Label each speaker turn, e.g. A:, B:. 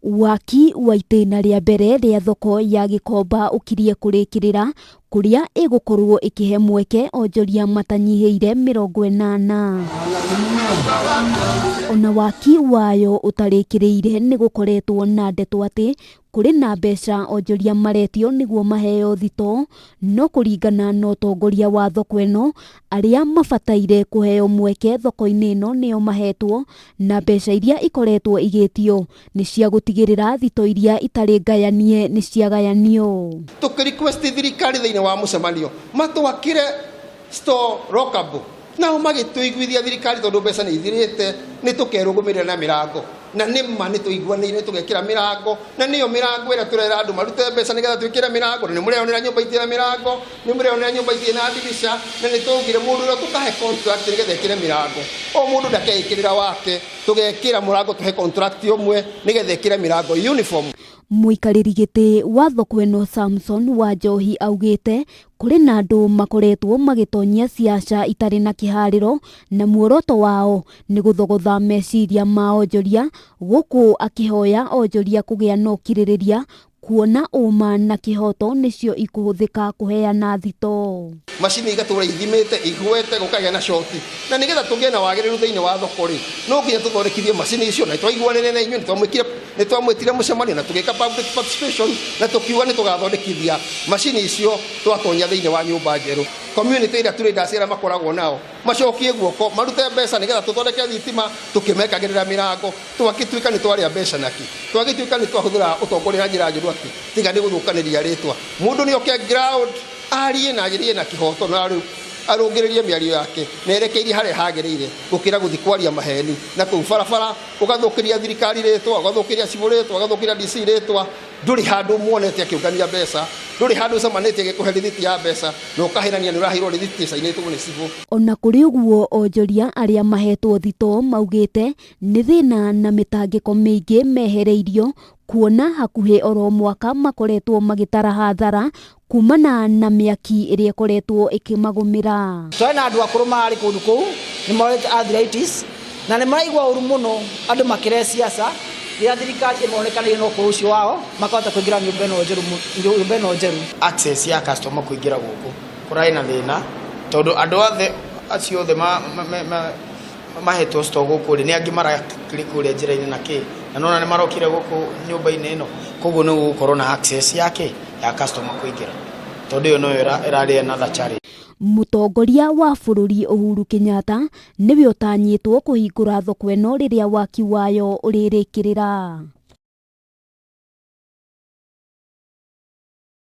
A: Waki wa itĩna rĩa mbere rĩa thoko ya Gikomba ukirie kurikirira kuria igukorwo ikihe mweke onjoria matanyihĩire mirongo inana. Ona waki wayo utarĩkĩrĩire ni gukoretwo na ndeto ati kuri na mbeca onjoria maretio niguo maheo thitoo, no kuringana na utongoria wa thoko ino aria mabataire kuheo mweke thoko-ini ino nio mahetwo, na mbeca iria ikoretwo igĩtio ni cia gutigirira thitoo iria itari ngayanie ni ciagayanio.
B: Tukirequest thirikari thiini wa mucemanio matwakire store lockable nao magituiguithia thirikari tondu mbeca ni ithirite ni tukerugumirira na mirango na nima ni tuiguanire tugekira mirango na niyo mirango ira turera andu marute mbeca nigetha twikire mirango ni mureonera nyumba itie na mirango ni mureonera nyumba itie na dirisha na ni tugire mundu ro tukahe contract nigetha ikire mirango o mundu ndakeikirira wake tugekira murango tuhe contract umwe nigetha ikire mirango uniform.
A: Muikariri giti wa thoko ino Samson Wanjohi augite kuri na andu makoretwo magitonyia siasa itari na kihariro na muoroto wao ni guthogotha meciria ma onjoria, guku akihoya onjoria kugia no kiririria kuona uma na kihoto nicio ikuhuthika kuheana thitoo.
B: Macini igatura ithimite igwete gukagĩa na shoti na nigetha tugie na wagiriru thiini wa thoko ri no nginya tuthondekithie macini icio na twaiguanire na inyuĩ ni twamwĩtire mucemanio na tugĩka public participation na tukiuga ni tugathondekithia macini icio twatonya thiini wa nyumba njeru. Community ira turi ndacira makoragwo nao macokie guoko marute mbeca nigetha tuthondeke thitima tukimekagirira mirango twagituika ni twaria mbeca naki twagituika ni twahuthira utongoria na njira njuru ati tiga ni guthukaniria ritwa mundu ni oke ground arie na agirie na kihoto na arungiririe miario yake na erekeirie haria hagirire gukira guthi kwaria maheni na kuu barabara ugathukiria thirikari ritwa ugathukiria civil ritwa ugathukiria DC ritwa nduri handu muonete akiungania mbeca nduri handu cemanĩtie gikuhe rithiti ya mbeca na ukahenania ni urahirwo rithiti cainĩtwo ni civil.
A: Ona kuri uguo onjoria aria mahetwo thitoo maugite ni thina na mitangiko miingi mehereirio kuona hakuhi oro mwaka makoretwo magitara hathara kumana na miaki iria ikoretwo ikimagumira.
C: Twina andu akuru mari kundu kuu ni morete arthritis na ni maraigua uru muno andu makire siasa ya thirikari imonekana no kuru ucio wao makahota kuingira nyumba ino njeru.
D: Access ya customer kuingira guku kurai na thina tondu andu othe acio othe mahetwo store guku ni angi mara kuria njira-ini na ki na nona ni marokire guku nyumba-ini ino koguo ni gukorwo na access yake ya customer kuingira tondu yo no irari another challenge.
A: Mutongoria wa bururi Uhuru Kenyatta niwe utanyitwo kuhingura thoko ino riria waki wayo uririkirira.